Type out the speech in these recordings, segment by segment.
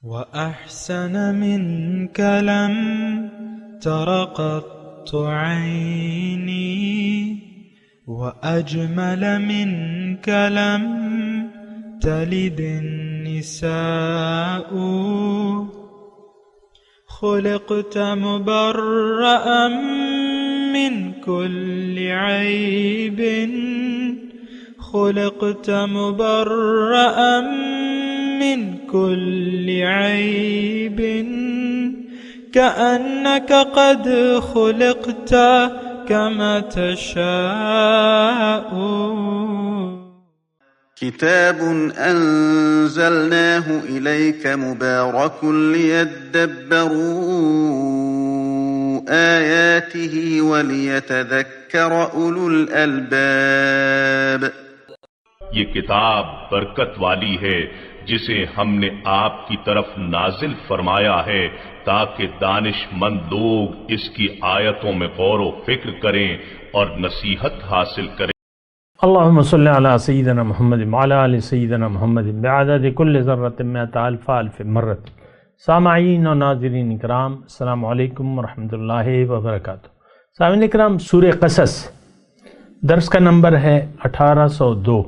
وأحسن منك لم تر قط عيني وأجمل منك لم تلد النساء خلقت مبرأ من كل عيب خلقت مبرأ من كل عيب كأنك قد خلقت كما تشاء. كتاب أنزلناه إليك مبارك ليدبروا آياته وليتذكر أولو الألباب. یہ کتاب برکت والی ہے جسے ہم نے آپ کی طرف نازل فرمایا ہے تاکہ دانش مند لوگ اس کی آیتوں میں غور و فکر کریں اور نصیحت حاصل کریں. اللہم صلی علی سیدنا محمد وعلی آل سیدنا محمد بعدد کل ذرۃ مئۃ الف الف مرۃ. سامعین و ناظرین اکرام، السلام علیکم ورحمۃ اللہ وبرکاتہ. سامعین اکرام، سورہ قصص درس کا نمبر ہے 1802،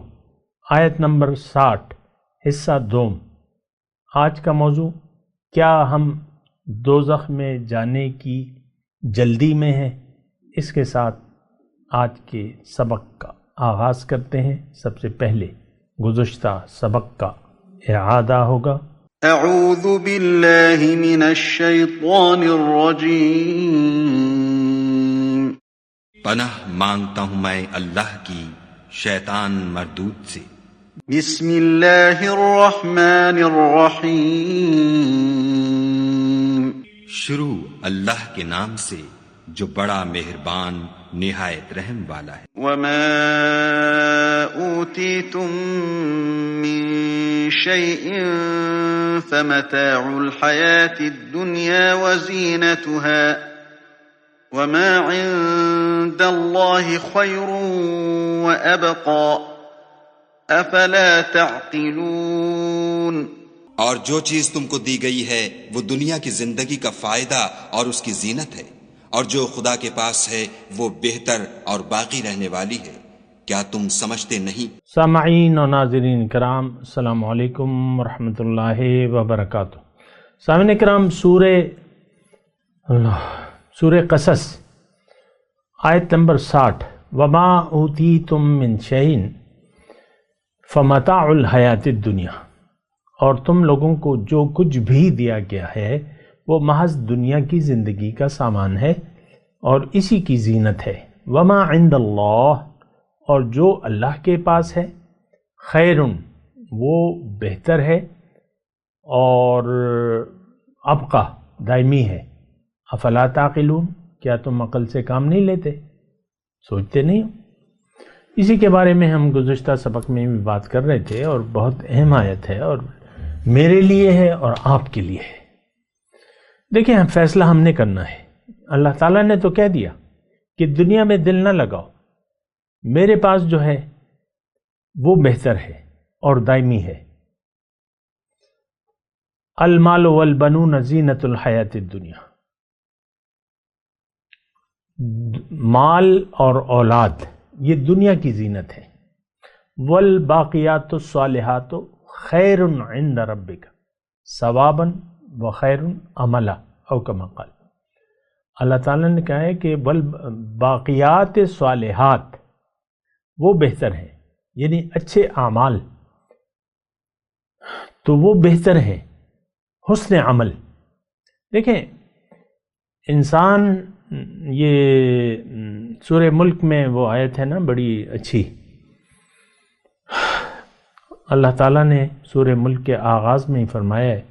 آیت نمبر 60، حصہ دوم. آج کا موضوع، کیا ہم دوزخ میں جانے کی جلدی میں ہیں؟ اس کے ساتھ آج کے سبق کا آغاز کرتے ہیں. سب سے پہلے گزشتہ سبق کا اعادہ ہوگا. اعوذ باللہ من الشیطان الرجیم. پناہ مانگتا ہوں میں اللہ کی شیطان مردود سے. بسم اللہ الرحمن الرحیم. شروع اللہ کے نام سے جو بڑا مہربان نہایت رحم والا ہے. وما اوتیتم من شیء فمتاع الحیاة الدنیا وزینتها وما عند اللہ خیر وابقى افلا تعقلون. اور جو چیز تم کو دی گئی ہے وہ دنیا کی زندگی کا فائدہ اور اس کی زینت ہے، اور جو خدا کے پاس ہے وہ بہتر اور باقی رہنے والی ہے. کیا تم سمجھتے نہیں؟ سامعین و ناظرین کرام، السلام علیکم ورحمۃ اللہ وبرکاتہ. سامعین کرام، سورہ قصص آیت نمبر 60. وما اوتیتم من شیء فمتاع الحیات الدنیا. اور تم لوگوں کو جو کچھ بھی دیا گیا ہے وہ محض دنیا کی زندگی کا سامان ہے اور اسی کی زینت ہے. وما عند اللہ، اور جو اللہ کے پاس ہے، خیر، وہ بہتر ہے اور ابقیٰ، دائمی ہے. افلا تعقلون، کیا تم عقل سے کام نہیں لیتے، سوچتے نہیں ہو؟ اسی کے بارے میں ہم گزشتہ سبق میں بھی بات کر رہے تھے، اور بہت اہم آیت ہے اور میرے لیے ہے اور آپ کے لیے ہے. دیکھیں، فیصلہ ہم نے کرنا ہے. اللہ تعالیٰ نے تو کہہ دیا کہ دنیا میں دل نہ لگاؤ، میرے پاس جو ہے وہ بہتر ہے اور دائمی ہے. المال والبنون زینت الحیات الدنیا. مال اور اولاد یہ دنیا کی زینت ہے. والباقیات الصالحات خیر عند ربک ثوابا وخیر عملا، او کما قال. اللہ تعالیٰ نے کہا ہے کہ باقیات صالحات وہ بہتر ہیں، یعنی اچھے اعمال تو وہ بہتر ہیں. حسن عمل، دیکھیں انسان، یہ سورہ ملک میں وہ آیت ہے نا بڑی اچھی. اللہ تعالیٰ نے سورہ ملک کے آغاز میں ہی فرمایا ہے،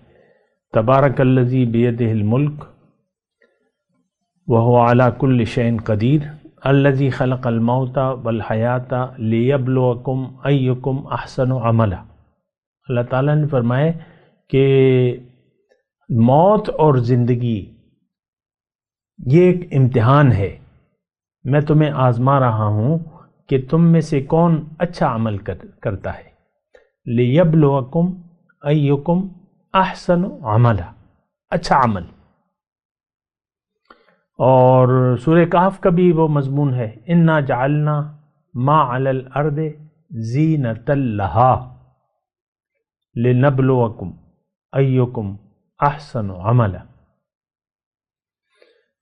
تبارک الذی بیدہ الملک وہو علی کل شیء قدیر الذی خلق الموت والحیات لیبلوکم ایکم احسن عملا. اللہ تعالیٰ نے فرمایا کہ موت اور زندگی یہ ایک امتحان ہے، میں تمہیں آزما رہا ہوں کہ تم میں سے کون اچھا عمل کرتا ہے. لیبلوکم ایکم احسن عملا، اچھا عمل۔ اور سورہ کہف کا بھی وہ مضمون ہے، انا جعلنا ما علی الارض زینۃ لہا لنبلوکم ایکم احسن عملا۔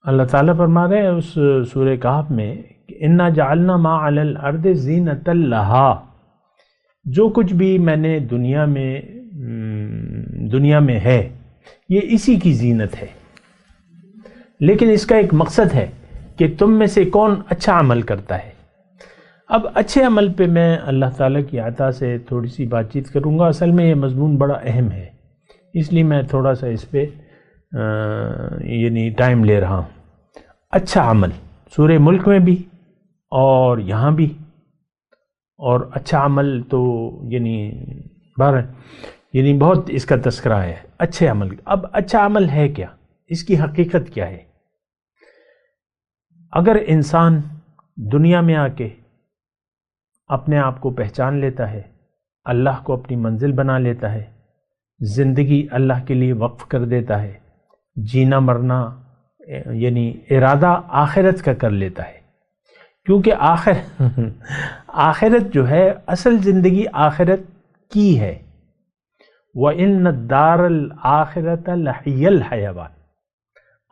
اللہ تعالیٰ فرما رہے ہیں اس سورہ کہف میں کہ انا جعلنا ما علی الارض زینۃ لہا، جو کچھ بھی میں نے دنیا میں ہے یہ اسی کی زینت ہے، لیکن اس کا ایک مقصد ہے کہ تم میں سے کون اچھا عمل کرتا ہے۔ اب اچھے عمل پہ میں اللہ تعالیٰ کی عطا سے تھوڑی سی بات چیت کروں گا۔ اصل میں یہ مضمون بڑا اہم ہے، اس لیے میں تھوڑا سا اس پہ یعنی ٹائم لے رہا ہوں۔ اچھا عمل سورہ ملک میں بھی اور یہاں بھی، اور اچھا عمل تو یعنی بہت اس کا تذکرہ ہے اچھے عمل۔ اب اچھا عمل ہے کیا، اس کی حقیقت کیا ہے؟ اگر انسان دنیا میں آ کے اپنے آپ کو پہچان لیتا ہے، اللہ کو اپنی منزل بنا لیتا ہے، زندگی اللہ کے لیے وقف کر دیتا ہے، جینا مرنا یعنی ارادہ آخرت کا کر لیتا ہے، کیونکہ آخرت جو ہے اصل زندگی آخرت کی ہے۔ وَإِنَّ الدَّارَ الْآخِرَةَ لَهِيَ الْحَيَوَانُ،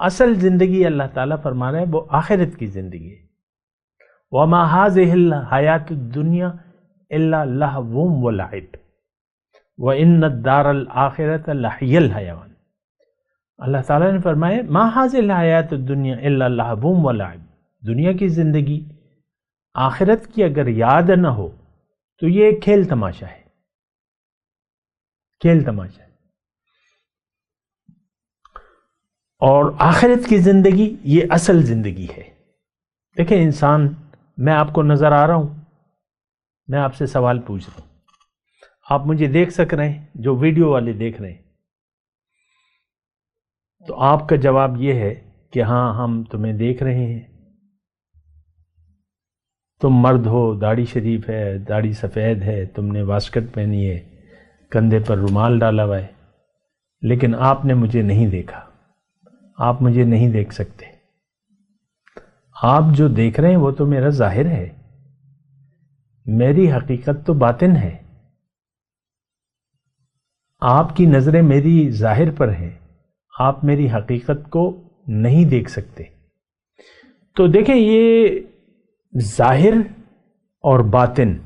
اصل زندگی اللہ تعالیٰ فرما رہے ہیں وہ آخرت کی زندگی ہے۔ وَمَا هَذِهِ الْحَيَاةُ الدُّنْيَا إِلَّا لَهْوٌ وَلَعِبٌ وَإِنَّ الدَّارَ الْآخِرَةَ لَهِيَ الْحَيَوَانُ۔ اللہ تعالیٰ نے فرمایا ما هَذِهِ الْحَيَاةُ الدُّنْيَا إِلَّا لَهْوٌ وَلَعِبٌ، دنیا کی زندگی آخرت کی اگر یاد نہ ہو تو یہ کھیل تماشا ہے، کھیل تماشا ہے۔ اور آخرت کی زندگی یہ اصل زندگی ہے۔ دیکھیں انسان، میں آپ کو نظر آ رہا ہوں، میں آپ سے سوال پوچھ رہا ہوں، آپ مجھے دیکھ سک رہے ہیں، جو ویڈیو والے دیکھ رہے ہیں، تو آپ کا جواب یہ ہے کہ ہاں ہم تمہیں دیکھ رہے ہیں، تم مرد ہو، داڑھی شریف ہے، داڑھی سفید ہے، تم نے واسکٹ پہنی ہے، کندھے پر رومال ڈالا ہوا ہے، لیکن آپ نے مجھے نہیں دیکھا، آپ مجھے نہیں دیکھ سکتے۔ آپ جو دیکھ رہے ہیں وہ تو میرا ظاہر ہے، میری حقیقت تو باطن ہے۔ آپ کی نظریں میری ظاہر پر ہیں، آپ میری حقیقت کو نہیں دیکھ سکتے۔ تو دیکھیں یہ ظاہر اور باطن،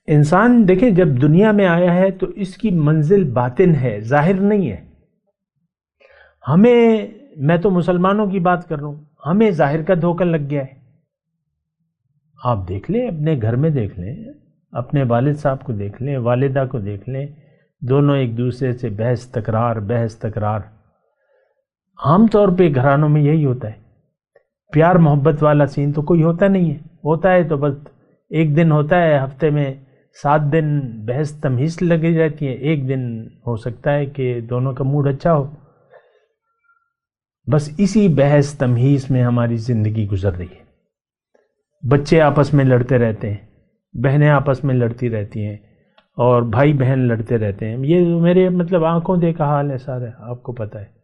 انسان دیکھیں جب دنیا میں آیا ہے تو اس کی منزل باطن ہے، ظاہر نہیں ہے۔ میں تو مسلمانوں کی بات کر رہا ہوں، ہمیں ظاہر کا دھوکہ لگ گیا ہے۔ آپ دیکھ لیں، اپنے گھر میں دیکھ لیں، اپنے والد صاحب کو دیکھ لیں، والدہ کو دیکھ لیں، دونوں ایک دوسرے سے بحث تکرار۔ عام طور پہ گھرانوں میں یہی ہوتا ہے، پیار محبت والا سین تو کوئی ہوتا نہیں ہے، ہوتا ہے تو بس ایک دن ہوتا ہے، ہفتے میں 7 دن بحث تمہیس لگی رہتی ہے، ایک دن ہو سکتا ہے کہ دونوں کا موڈ اچھا ہو۔ بس اسی بحث تمہیس میں ہماری زندگی گزر رہی ہے۔ بچے آپس میں لڑتے رہتے ہیں، بہنیں آپس میں لڑتی رہتی ہیں، اور بھائی بہن لڑتے رہتے ہیں۔ یہ میرے آنکھوں دیکھا حال ہے سارا، آپ کو پتہ ہے۔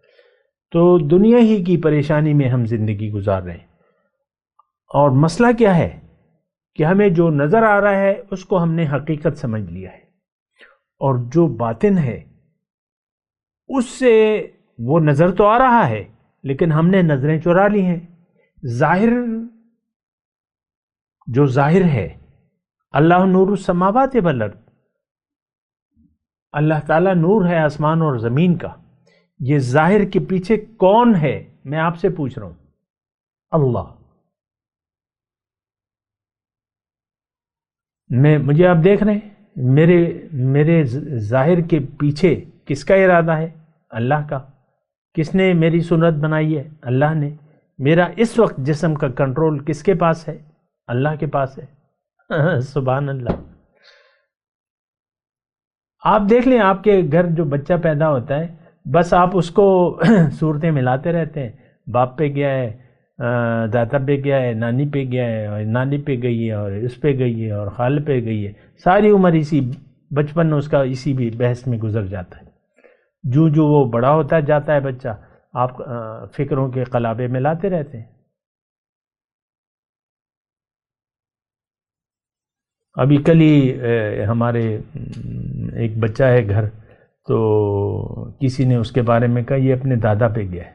تو دنیا ہی کی پریشانی میں ہم زندگی گزار رہے ہیں، اور مسئلہ کیا ہے کہ ہمیں جو نظر آ رہا ہے اس کو ہم نے حقیقت سمجھ لیا ہے، اور جو باطن ہے اس سے وہ نظر تو آ رہا ہے لیکن ہم نے نظریں چرا لی ہیں۔ جو ظاہر ہے، اللہ نور السماوات والارض، اللہ تعالیٰ نور ہے آسمان اور زمین کا۔ یہ ظاہر کے پیچھے کون ہے، میں آپ سے پوچھ رہا ہوں؟ اللہ۔ مجھے آپ دیکھ رہے ہیں، میرے ظاہر کے پیچھے کس کا ارادہ ہے؟ اللہ کا۔ کس نے میری صورت بنائی ہے؟ اللہ نے۔ میرا اس وقت جسم کا کنٹرول کس کے پاس ہے؟ اللہ کے پاس ہے۔ سبحان اللہ۔ آپ دیکھ لیں، آپ کے گھر جو بچہ پیدا ہوتا ہے، بس آپ اس کو صورتیں ملاتے رہتے ہیں، باپ پہ گیا ہے، دادا پہ گیا ہے، نانی پہ گیا ہے، اور نانی پہ گئی ہے، اور اس پہ گئی ہے، اور خالہ پہ گئی ہے، ساری عمر اسی بچپن اس کا اسی بھی بحث میں گزر جاتا ہے. جو وہ بڑا ہوتا جاتا ہے بچہ، آپ فکروں کے قلابے میں لاتے رہتے ہیں. ابھی کل ہی ہمارے ایک بچہ ہے گھر، تو کسی نے اس کے بارے میں کہا یہ اپنے دادا پہ گیا ہے،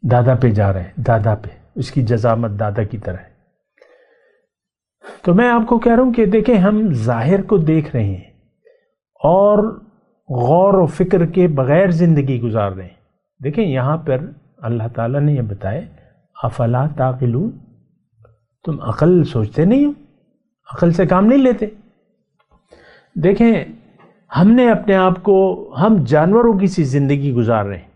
دادا پہ جا رہے ہیں، دادا پہ، اس کی جزامت دادا کی طرح ہے. تو میں آپ کو کہہ رہا ہوں کہ دیکھیں، ہم ظاہر کو دیکھ رہے ہیں اور غور و فکر کے بغیر زندگی گزار رہے ہیں. دیکھیں یہاں پر اللہ تعالیٰ نے یہ بتایا افلا تعقلون، تم عقل سوچتے نہیں ہو، عقل سے کام نہیں لیتے. دیکھیں ہم نے اپنے آپ کو، ہم جانوروں کی سی زندگی گزار رہے ہیں.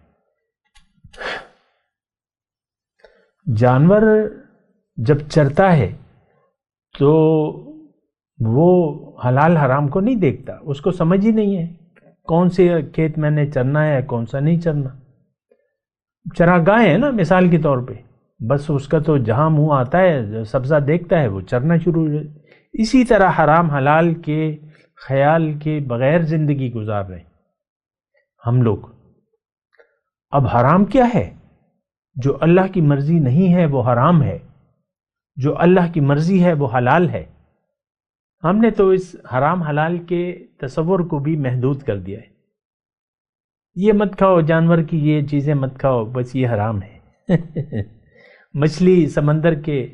جانور جب چرتا ہے تو وہ حلال حرام کو نہیں دیکھتا، اس کو سمجھ ہی نہیں ہے کون سے کھیت میں نے چرنا ہے کون سا نہیں چرنا. چراگاہ ہے نا مثال کے طور پہ، بس اس کا تو جہاں منہ آتا ہے سبزہ دیکھتا ہے وہ چرنا شروع ہو جائے. اسی طرح حرام حلال کے خیال کے بغیر زندگی گزار رہے ہیں ہم لوگ. اب حرام کیا ہے؟ جو اللہ کی مرضی نہیں ہے وہ حرام ہے، جو اللہ کی مرضی ہے وہ حلال ہے. ہم نے تو اس حرام حلال کے تصور کو بھی محدود کر دیا ہے. یہ مت کھاؤ، جانور کی یہ چیزیں مت کھاؤ، بس یہ حرام ہے. مچھلی سمندر کے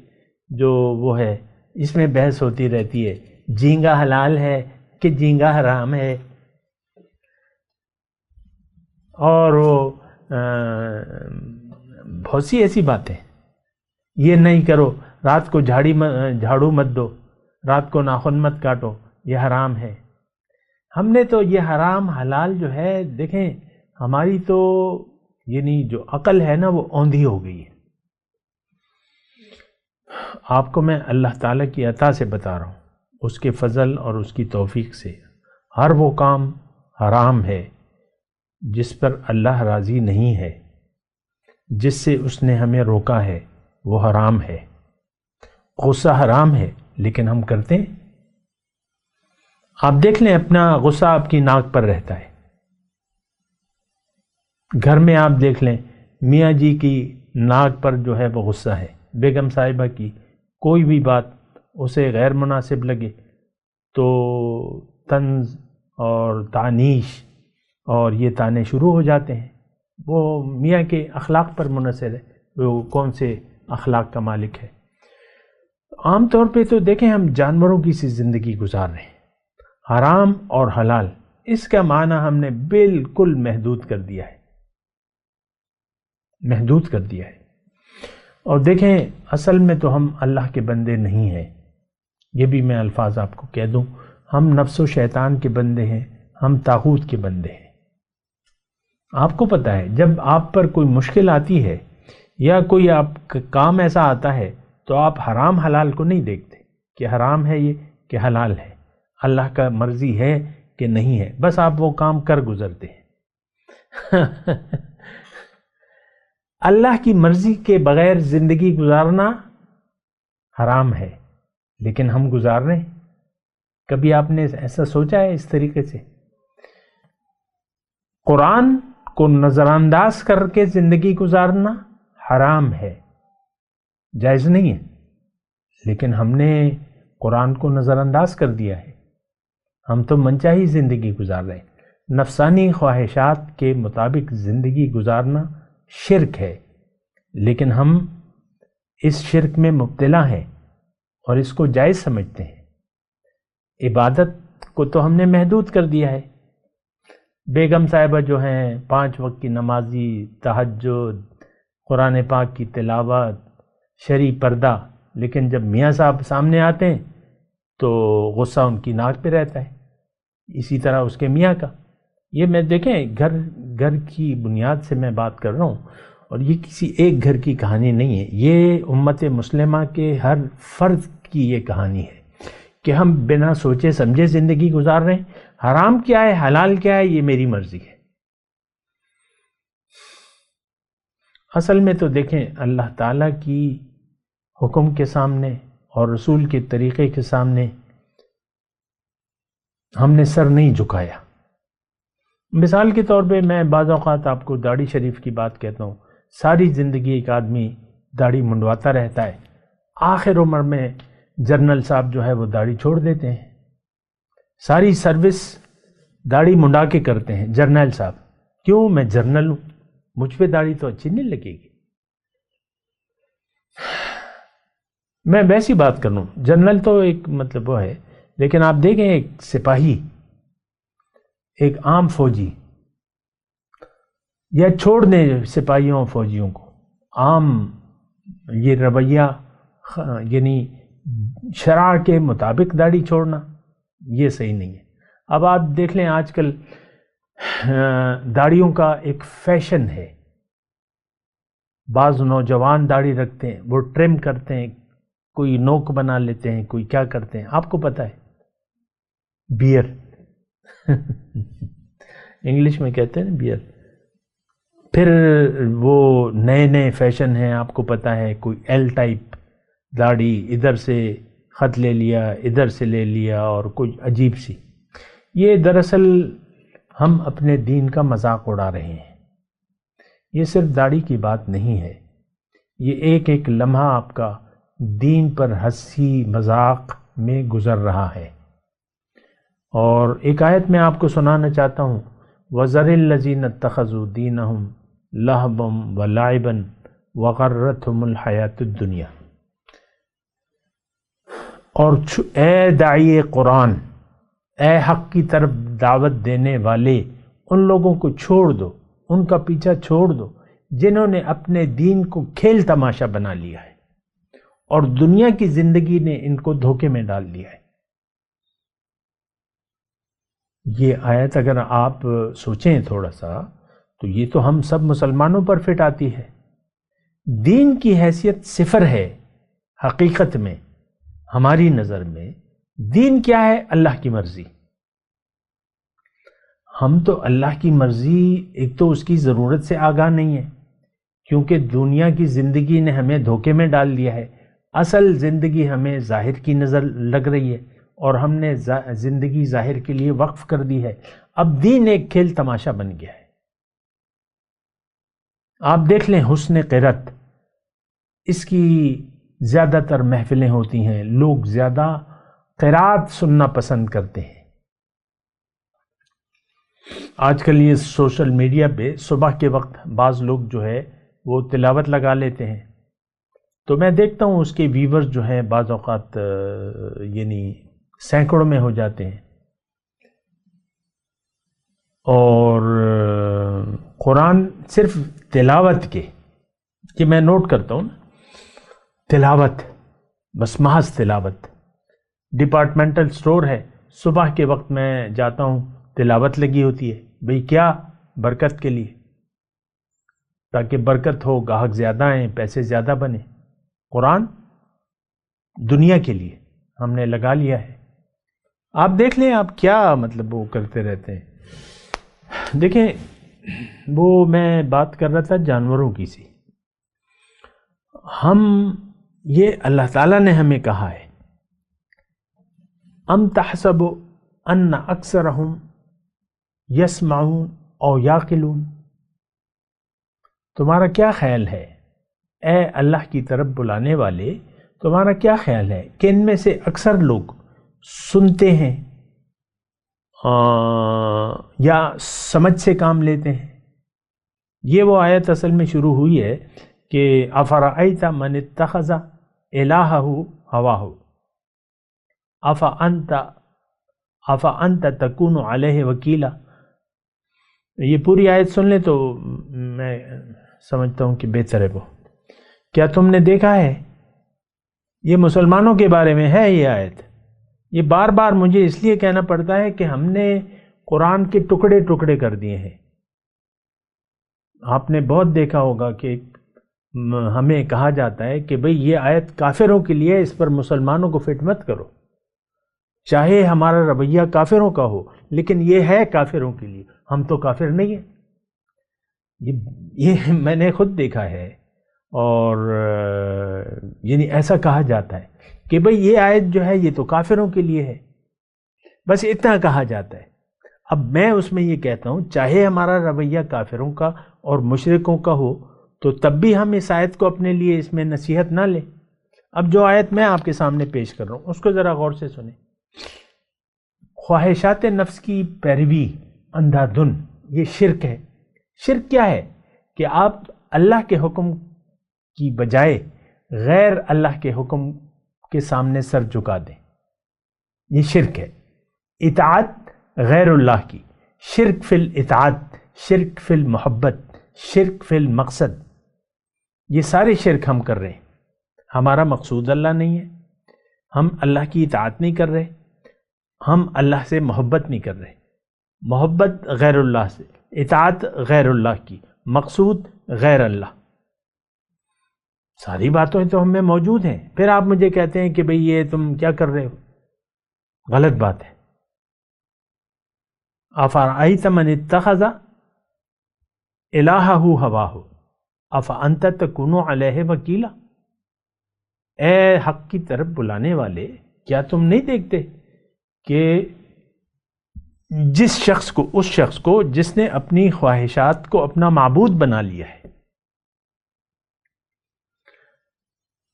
جو وہ ہے، اس میں بحث ہوتی رہتی ہے، جھینگا حلال ہے کہ جھینگا حرام ہے. اور وہ بہت سی ایسی باتیں، یہ نہیں کرو، رات کو جھاڑو مت دو، رات کو ناخن مت کاٹو، یہ حرام ہے. ہم نے تو یہ حرام حلال جو ہے، دیکھیں ہماری تو یعنی جو عقل ہے نا وہ اوندھی ہو گئی ہے. آپ کو میں اللہ تعالیٰ کی عطا سے بتا رہا ہوں، اس کے فضل اور اس کی توفیق سے ہر وہ کام حرام ہے جس پر اللہ راضی نہیں ہے، جس سے اس نے ہمیں روکا ہے وہ حرام ہے. غصہ حرام ہے لیکن ہم کرتے ہیں. آپ دیکھ لیں اپنا غصہ آپ کی ناک پر رہتا ہے. گھر میں آپ دیکھ لیں میاں جی کی ناک پر جو ہے وہ غصہ ہے. بیگم صاحبہ کی کوئی بھی بات اسے غیر مناسب لگے تو طنز اور تانیش اور یہ تانے شروع ہو جاتے ہیں. وہ میاں کے اخلاق پر منحصر ہے وہ کون سے اخلاق کا مالک ہے. عام طور پہ تو دیکھیں ہم جانوروں کی سی زندگی گزار رہے ہیں. حرام اور حلال اس کا معنی ہم نے بالکل محدود کر دیا ہے، محدود کر دیا ہے. اور دیکھیں اصل میں تو ہم اللہ کے بندے نہیں ہیں. یہ بھی میں الفاظ آپ کو کہہ دوں، ہم نفس و شیطان کے بندے ہیں، ہم طاغوت کے بندے ہیں. آپ کو پتہ ہے جب آپ پر کوئی مشکل آتی ہے یا کوئی آپ کا کام ایسا آتا ہے تو آپ حرام حلال کو نہیں دیکھتے کہ حرام ہے یہ کہ حلال ہے، اللہ کا مرضی ہے کہ نہیں ہے، بس آپ وہ کام کر گزرتے ہیں. اللہ کی مرضی کے بغیر زندگی گزارنا حرام ہے لیکن ہم گزار رہے ہیں. کبھی آپ نے ایسا سوچا ہے اس طریقے سے؟ قرآن کو نظر انداز کر کے زندگی گزارنا حرام ہے، جائز نہیں ہے، لیکن ہم نے قرآن کو نظر انداز کر دیا ہے. ہم تو منچاہی زندگی گزار رہے ہیں. نفسانی خواہشات کے مطابق زندگی گزارنا شرک ہے، لیکن ہم اس شرک میں مبتلا ہیں اور اس کو جائز سمجھتے ہیں. عبادت کو تو ہم نے محدود کر دیا ہے. بیگم صاحبہ جو ہیں 5 وقت کی نمازی، تہجد، قرآن پاک کی تلاوت، شرعی پردہ، لیکن جب میاں صاحب سامنے آتے ہیں تو غصہ ان کی ناک پہ رہتا ہے، اسی طرح اس کے میاں کا. یہ میں دیکھیں گھر کی بنیاد سے میں بات کر رہا ہوں، اور یہ کسی ایک گھر کی کہانی نہیں ہے، یہ امت مسلمہ کے ہر فرد کی یہ کہانی ہے کہ ہم بنا سوچے سمجھے زندگی گزار رہے ہیں. حرام کیا ہے حلال کیا ہے یہ میری مرضی ہے. اصل میں تو دیکھیں اللہ تعالیٰ کی حکم کے سامنے اور رسول کے طریقے کے سامنے ہم نے سر نہیں جھکایا۔ مثال کے طور پہ میں بعض اوقات آپ کو داڑھی شریف کی بات کہتا ہوں۔ ساری زندگی ایک آدمی داڑھی منڈواتا رہتا ہے، آخر عمر میں جنرل صاحب جو ہے وہ داڑھی چھوڑ دیتے ہیں، ساری سروس داڑھی منڈا کے کرتے ہیں۔ جرنیل صاحب، کیوں؟ میں جرنل ہوں، مجھ پہ داڑھی تو اچھی نہیں لگے گی۔ میں ویسی بات کروں، جنرل تو ایک مطلب وہ ہے، لیکن آپ دیکھیں ایک سپاہی، ایک عام فوجی، یا چھوڑ دیں سپاہیوں فوجیوں کو، عام یہ رویہ یعنی شرع کے مطابق داڑھی چھوڑنا یہ صحیح نہیں ہے۔ اب آپ دیکھ لیں آج کل داڑھیوں کا ایک فیشن ہے، بعض نوجوان داڑھی رکھتے ہیں، وہ ٹرم کرتے ہیں، کوئی نوک بنا لیتے ہیں، کوئی کیا کرتے ہیں، آپ کو پتہ ہے، بیئر انگلش میں کہتے ہیں بیئر۔ پھر وہ نئے نئے فیشن ہیں، آپ کو پتہ ہے، کوئی ایل ٹائپ داڑھی، ادھر سے خط لے لیا، ادھر سے لے لیا، اور کچھ عجیب سی۔ یہ دراصل ہم اپنے دین کا مذاق اڑا رہے ہیں۔ یہ صرف داڑھی کی بات نہیں ہے، یہ ایک ایک لمحہ آپ کا دین پر ہنسی مذاق میں گزر رہا ہے۔ اور ایک آیت میں آپ کو سنانا چاہتا ہوں، وَذَرِ الَّذِينَ اتَّخَذُوا دِينَهُمْ لَهْبًا وَلَعِبًا وَغَرَّتْهُمُ الْحَيَاةُ الدُّنْيَا۔ اور اے داعی قرآن، اے حق کی طرف دعوت دینے والے، ان لوگوں کو چھوڑ دو، ان کا پیچھا چھوڑ دو جنہوں نے اپنے دین کو کھیل تماشا بنا لیا ہے، اور دنیا کی زندگی نے ان کو دھوکے میں ڈال دیا ہے۔ یہ آیت اگر آپ سوچیں تھوڑا سا، تو یہ تو ہم سب مسلمانوں پر فٹ آتی ہے۔ دین کی حیثیت صفر ہے حقیقت میں، ہماری نظر میں دین کیا ہے؟ اللہ کی مرضی۔ ہم تو اللہ کی مرضی، ایک تو اس کی ضرورت سے آگاہ نہیں ہے، کیونکہ دنیا کی زندگی نے ہمیں دھوکے میں ڈال دیا ہے۔ اصل زندگی ہمیں ظاہر کی نظر لگ رہی ہے، اور ہم نے زندگی ظاہر کے لیے وقف کر دی ہے۔ اب دین ایک کھیل تماشا بن گیا ہے۔ آپ دیکھ لیں حسن قرت، اس کی زیادہ تر محفلیں ہوتی ہیں، لوگ زیادہ قرات سننا پسند کرتے ہیں۔ آج کل یہ سوشل میڈیا پہ صبح کے وقت بعض لوگ جو ہے وہ تلاوت لگا لیتے ہیں، تو میں دیکھتا ہوں اس کے ویورز جو ہیں بعض اوقات یعنی سینکڑوں میں ہو جاتے ہیں، اور قرآن صرف تلاوت کے، کہ میں نوٹ کرتا ہوں تلاوت، بس محض تلاوت۔ ڈپارٹمنٹل سٹور ہے، صبح کے وقت میں جاتا ہوں، تلاوت لگی ہوتی ہے، بھئی کیا؟ برکت کے لیے، تاکہ برکت ہو، گاہک زیادہ آئیں، پیسے زیادہ بنے۔ قرآن دنیا کے لیے ہم نے لگا لیا ہے۔ آپ دیکھ لیں آپ کیا مطلب وہ کرتے رہتے ہیں۔ دیکھیں وہ میں بات کر رہا تھا جانوروں کی سی، ہم یہ اللہ تعالیٰ نے ہمیں کہا ہے، ام تحسب ان اکثرہم یسمعون او یعقلون، تمہارا کیا خیال ہے اے اللہ کی طرف بلانے والے، تمہارا کیا خیال ہے کہ ان میں سے اکثر لوگ سنتے ہیں یا سمجھ سے کام لیتے ہیں؟ یہ وہ آیت اصل میں شروع ہوئی ہے کہ افرأیت من اتخذ الہہ ہواہ افانت تکون علیہ وکیلا۔ یہ پوری آیت سن لیں تو میں سمجھتا ہوں کہ بہتر ہے وہ۔ کیا تم نے دیکھا ہے، یہ مسلمانوں کے بارے میں ہے یہ آیت، یہ بار بار مجھے اس لیے کہنا پڑتا ہے کہ ہم نے قرآن کے ٹکڑے ٹکڑے کر دیے ہیں۔ آپ نے بہت دیکھا ہوگا کہ ہمیں کہا جاتا ہے کہ بھئی یہ آیت کافروں کے لیے، اس پر مسلمانوں کو فٹ مت کرو، چاہے ہمارا رویہ کافروں کا ہو، لیکن یہ ہے کافروں کے لیے، ہم تو کافر نہیں ہیں۔ یہ میں نے خود دیکھا ہے، اور یعنی ایسا کہا جاتا ہے کہ بھئی یہ آیت جو ہے یہ تو کافروں کے لیے ہے، بس اتنا کہا جاتا ہے۔ اب میں اس میں یہ کہتا ہوں چاہے ہمارا رویہ کافروں کا اور مشرکوں کا ہو تو تب بھی ہم اس آیت کو اپنے لیے اس میں نصیحت نہ لیں۔ اب جو آیت میں آپ کے سامنے پیش کر رہا ہوں اس کو ذرا غور سے سنیں۔ خواہشات نفس کی پیروی اندھا دھن یہ شرک ہے۔ شرک کیا ہے؟ کہ آپ اللہ کے حکم کی بجائے غیر اللہ کے حکم کے سامنے سر جھکا دیں، یہ شرک ہے۔ اطاعت غیر اللہ کی، شرک فی الاطاعت، شرک فی المحبت، شرک فی المقصد، یہ سارے شرک ہم کر رہے ہیں۔ ہمارا مقصود اللہ نہیں ہے، ہم اللہ کی اطاعت نہیں کر رہے، ہم اللہ سے محبت نہیں کر رہے، محبت غیر اللہ سے، اطاعت غیر اللہ کی، مقصود غیر اللہ۔ ساری باتیں تو ہم میں موجود ہیں، پھر آپ مجھے کہتے ہیں کہ بھئی یہ تم کیا کر رہے ہو، غلط بات ہے۔ افرأیت من اتخذ الہہ ہواہ افانت تکون علیہ وکیلا، اے حق کی طرف بلانے والے کیا تم نہیں دیکھتے کہ جس شخص کو، اس شخص کو جس نے اپنی خواہشات کو اپنا معبود بنا لیا ہے،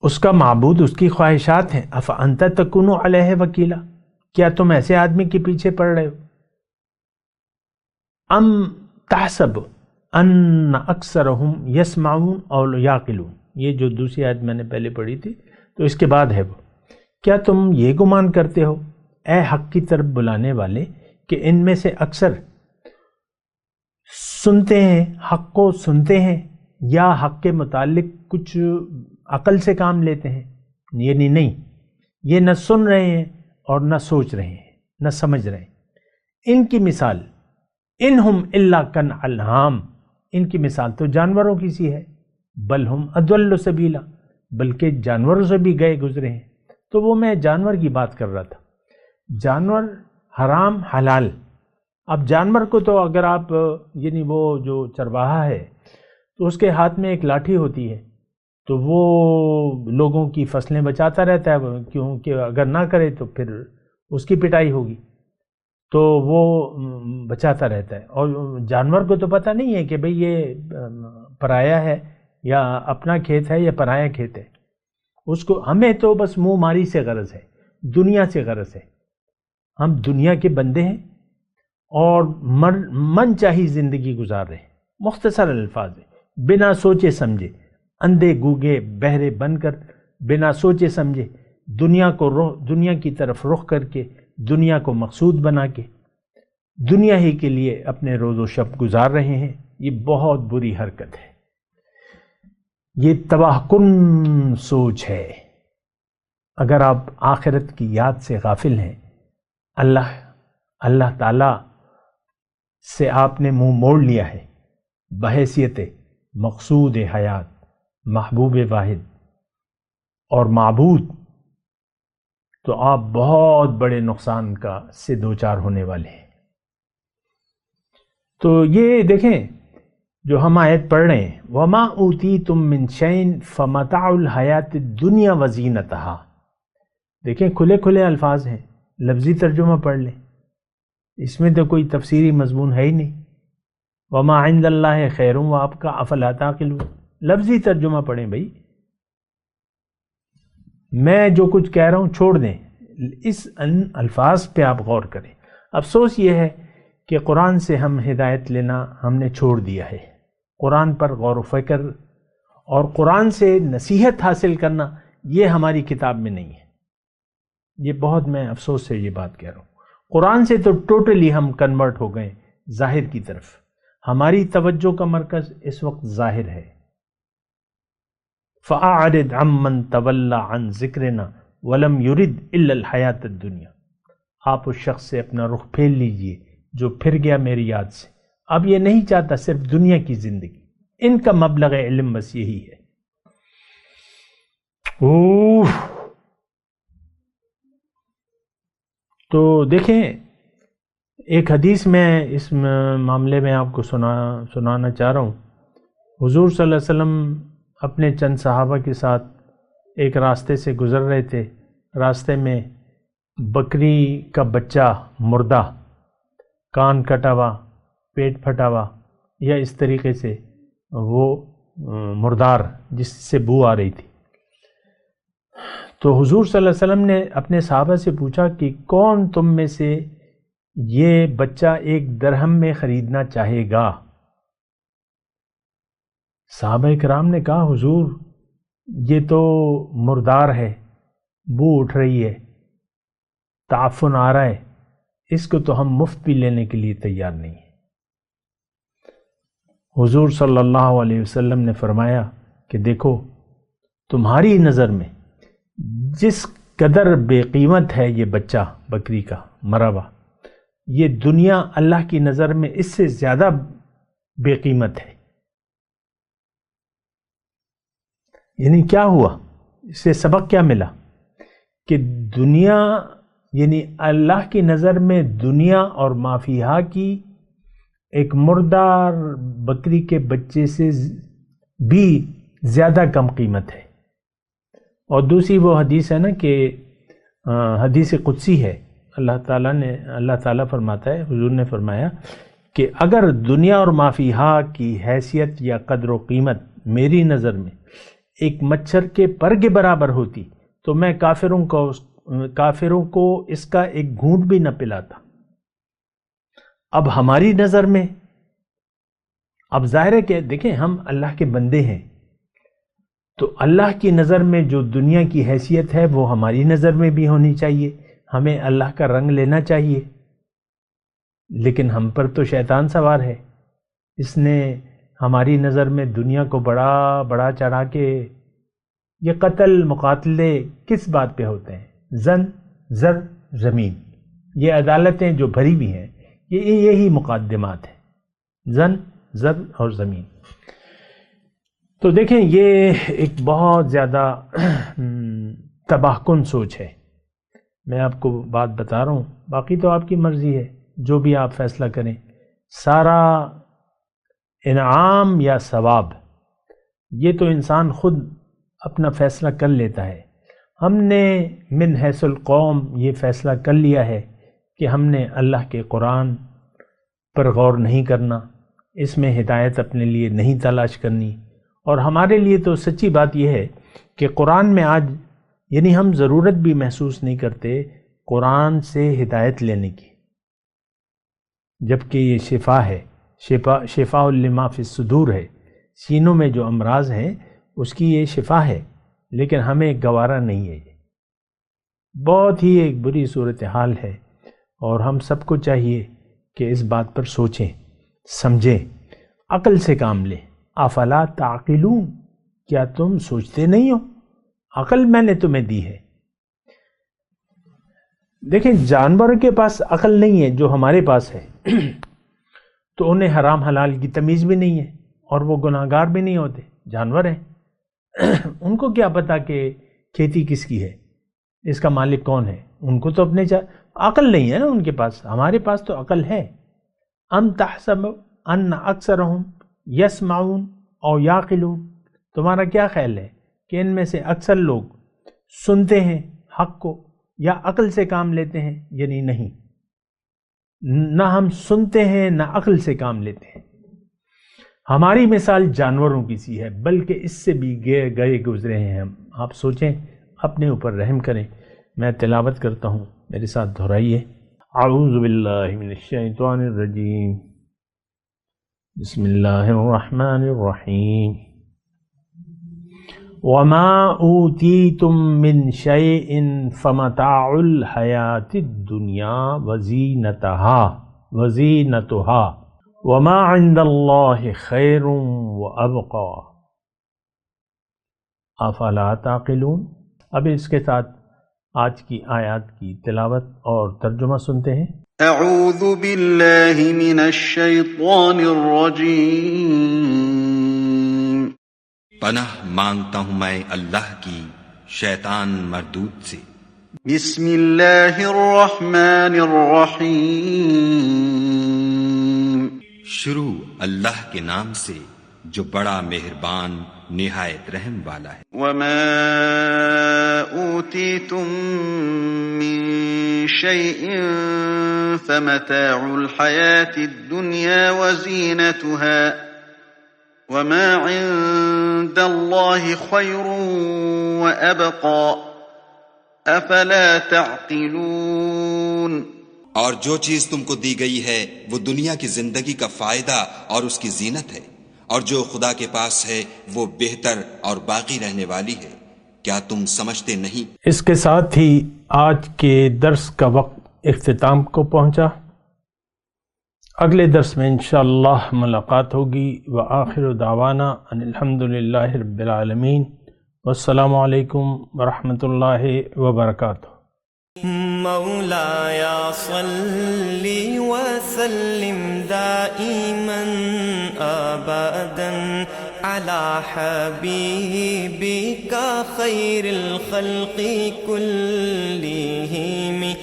اس کا معبود اس کی خواہشات ہیں، افانت تکون علیہ وکیلا، کیا تم ایسے آدمی کے پیچھے پڑ رہے ہو؟ ام تحسب ان اکثرہم یسمعون اور یعقلون، یہ جو دوسری آیت میں نے پہلے پڑھی تھی تو اس کے بعد ہے وہ، کیا تم یہ گمان کرتے ہو اے حق کی طرف بلانے والے کہ ان میں سے اکثر سنتے ہیں، حق کو سنتے ہیں یا حق کے متعلق کچھ عقل سے کام لیتے ہیں؟ یعنی نہیں، یہ نہ سن رہے ہیں اور نہ سوچ رہے ہیں، نہ سمجھ رہے ہیں۔ ان کی مثال انہم الا کالانعام، ان کی مثال تو جانوروں کی سی ہے، بل ہم اضل سبیلا، بلکہ جانوروں سے بھی گئے گزرے ہیں۔ تو وہ میں جانور کی بات کر رہا تھا، جانور حرام حلال۔ اب جانور کو تو اگر آپ یعنی وہ جو چرواہا ہے تو اس کے ہاتھ میں ایک لاٹھی ہوتی ہے، تو وہ لوگوں کی فصلیں بچاتا رہتا ہے، کیونکہ اگر نہ کرے تو پھر اس کی پٹائی ہوگی، تو وہ بچاتا رہتا ہے۔ اور جانور کو تو پتہ نہیں ہے کہ بھئی یہ پرایا ہے یا اپنا کھیت ہے یا پرایا کھیت ہے، اس کو ہمیں تو بس منہ ماری سے غرض ہے، دنیا سے غرض ہے۔ ہم دنیا کے بندے ہیں اور من چاہی زندگی گزار رہے ہیں، مختصر الفاظ ہیں، بنا سوچے سمجھے، اندھے گوگے بہرے بن کر بنا سوچے سمجھے دنیا کی طرف رخ کر کے، دنیا کو مقصود بنا کے دنیا ہی کے لیے اپنے روز و شب گزار رہے ہیں۔ یہ بہت بری حرکت ہے، یہ تباہ کن سوچ ہے۔ اگر آپ آخرت کی یاد سے غافل ہیں، اللہ تعالی سے آپ نے منہ موڑ لیا ہے بحیثیت مقصود حیات، محبوب واحد اور معبود، تو آپ بہت بڑے نقصان کا سے دوچار ہونے والے ہیں۔ تو یہ دیکھیں جو ہم آیت پڑھ رہے ہیں، وَمَا أُوتِيتُم مِّن شَيْءٍ فَمَتَاعُ الْحَيَاةِ الدُّنْيَا وَزِينَتَهَا، دیکھیں کھلے کھلے الفاظ ہیں، لفظی ترجمہ پڑھ لیں، اس میں تو کوئی تفسیری مضمون ہے ہی نہیں۔ وَمَا عِندَ اللَّهِ خَيْرٌ وَأَبْقَىٰ أَفَلَا تَعْقِلُونَ، لفظی ترجمہ پڑھیں بھائی، میں جو کچھ کہہ رہا ہوں چھوڑ دیں، اس الفاظ پہ آپ غور کریں۔ افسوس یہ ہے کہ قرآن سے ہم ہدایت لینا ہم نے چھوڑ دیا ہے، قرآن پر غور و فکر اور قرآن سے نصیحت حاصل کرنا یہ ہماری کتاب میں نہیں ہے۔ یہ بہت میں افسوس سے یہ بات کہہ رہا ہوں، قرآن سے تو ٹوٹلی ہم کنورٹ ہو گئے ظاہر کی طرف، ہماری توجہ کا مرکز اس وقت ظاہر ہے۔ فَأَعْرِضْ عَمَّنْ تَوَلَّى عَنْ ذِكْرِنَا وَلَمْ يُرِدْ إِلَّا الْحَيَاةَ الدُّنْيَا، آپ اس شخص سے اپنا رخ پھیر لیجئے جو پھر گیا میری یاد سے، اب یہ نہیں چاہتا صرف دنیا کی زندگی، ان کا مبلغ علم بس یہی ہے۔ تو دیکھیں ایک حدیث میں اس معاملے میں آپ کو سنانا چاہ رہا ہوں۔ حضور صلی اللہ علیہ وسلم اپنے چند صحابہ کے ساتھ ایک راستے سے گزر رہے تھے، راستے میں بکری کا بچہ مردہ، کان کٹا ہوا، پیٹ پھٹا ہوا، یا اس طریقے سے وہ مردار جس سے بو آ رہی تھی، تو حضور صلی اللہ علیہ وسلم نے اپنے صحابہ سے پوچھا کہ کون تم میں سے یہ بچہ 1 درہم میں خریدنا چاہے گا؟ صحابہ کرام نے کہا حضور یہ تو مردار ہے، بو اٹھ رہی ہے، تعفن آ رہا ہے، اس کو تو ہم مفت بھی لینے کے لیے تیار نہیں ہیں۔ حضور صلی اللہ علیہ وسلم نے فرمایا کہ دیکھو تمہاری نظر میں جس قدر بے قیمت ہے یہ بچہ بکری کا مرا ہوا، یہ دنیا اللہ کی نظر میں اس سے زیادہ بے قیمت ہے۔ یعنی کیا ہوا؟ اس سے سبق کیا ملا؟ کہ دنیا یعنی اللہ کی نظر میں دنیا اور ما فیہا کی ایک مردار بکری کے بچے سے بھی زیادہ کم قیمت ہے۔ اور دوسری وہ حدیث ہے نا کہ حدیث قدسی ہے، اللہ تعالیٰ فرماتا ہے، حضور نے فرمایا کہ اگر دنیا اور ما فیہا کی حیثیت یا قدر و قیمت میری نظر میں ایک مچھر کے پر کے برابر ہوتی تو میں کافروں کو اس کا ایک گھونٹ بھی نہ پلاتا۔ اب ہماری نظر میں، اب ظاہر ہے کہ دیکھیں ہم اللہ کے بندے ہیں، تو اللہ کی نظر میں جو دنیا کی حیثیت ہے وہ ہماری نظر میں بھی ہونی چاہیے، ہمیں اللہ کا رنگ لینا چاہیے۔ لیکن ہم پر تو شیطان سوار ہے، اس نے ہماری نظر میں دنیا کو بڑا چڑھا کے، یہ قتل مقاتلے کس بات پہ ہوتے ہیں؟ زن، زر، زمین، یہ عدالتیں جو بھری بھی ہیں یہی مقدمات ہیں، زن، زر اور زمین۔ تو دیکھیں یہ ایک بہت زیادہ تباہ کن سوچ ہے۔ میں آپ کو بات بتا رہا ہوں، باقی تو آپ کی مرضی ہے، جو بھی آپ فیصلہ کریں۔ سارا انعام یا ثواب یہ تو انسان خود اپنا فیصلہ کر لیتا ہے۔ ہم نے من حیث القوم یہ فیصلہ کر لیا ہے کہ ہم نے اللہ کے قرآن پر غور نہیں کرنا، اس میں ہدایت اپنے لیے نہیں تلاش کرنی۔ اور ہمارے لیے تو سچی بات یہ ہے کہ قرآن میں آج یعنی ہم ضرورت بھی محسوس نہیں کرتے قرآن سے ہدایت لینے کی، جبکہ یہ شفا ہے، شفاء لما فی الصدور ہے، سینوں میں جو امراض ہیں اس کی یہ شفا ہے، لیکن ہمیں گوارا نہیں ہے۔ یہ بہت ہی ایک بری صورتحال ہے، اور ہم سب کو چاہیے کہ اس بات پر سوچیں، سمجھیں، عقل سے کام لیں۔ افلا تعقلون، کیا تم سوچتے نہیں ہو؟ عقل میں نے تمہیں دی ہے۔ دیکھیں جانور کے پاس عقل نہیں ہے جو ہمارے پاس ہے، تو انہیں حرام حلال کی تمیز بھی نہیں ہے، اور وہ گناہگار بھی نہیں ہوتے، جانور ہیں۔ ان کو کیا پتا کہ کھیتی کس کی ہے، اس کا مالک کون ہے؟ ان کو تو اپنے عقل نہیں ہے نا ان کے پاس، ہمارے پاس تو عقل ہے۔ ام تحسب ان اکثرهم یسمعون او یعقلون، تمہارا کیا خیال ہے کہ ان میں سے اکثر لوگ سنتے ہیں حق کو یا عقل سے کام لیتے ہیں؟ یعنی نہیں، نہ ہم سنتے ہیں نہ عقل سے کام لیتے ہیں۔ ہماری مثال جانوروں کی سی ہے، بلکہ اس سے بھی گئے گزرے ہیں ہم۔ آپ سوچیں، اپنے اوپر رحم کریں۔ میں تلاوت کرتا ہوں، میرے ساتھ دہرائیے۔ اعوذ باللہ من الشیطان الرجیم، بسم اللہ الرحمن الرحیم۔ وما اوتیتم من شیء فمتاع الحیاۃ الدنیا وزینتها وما عند اللہ خیر وابقی افلا تعقلون۔ اب اس کے ساتھ آج کی آیات کی تلاوت اور ترجمہ سنتے ہیں۔ اعوذ باللہ من الشیطان الرجیم۔ پناہ مانگتا ہوں میں اللہ کی شیطان مردود سے۔ بسم اللہ الرحمن الرحیم۔ شروع اللہ کے نام سے جو بڑا مہربان نہایت رحم والا ہے۔ وما أوتيتم من شيء فمتاع الحياة الدنيا وزينتها وما عند الله خير وأبقى أفلا تعقلون۔ اور جو چیز تم کو دی گئی ہے وہ دنیا کی زندگی کا فائدہ اور اس کی زینت ہے، اور جو خدا کے پاس ہے وہ بہتر اور باقی رہنے والی ہے، کیا تم سمجھتے نہیں؟ اس کے ساتھ ہی آج کے درس کا وقت اختتام کو پہنچا۔ اگلے درس میں انشاءاللہ ملاقات ہوگی۔ وآخر دعوانا ان الحمدللہ رب العالمین، والسلام علیکم ورحمۃ اللہ وبرکاتہ۔ مولاي صل وسلم دائما ابدا على حبيبك خير الخلق كلهم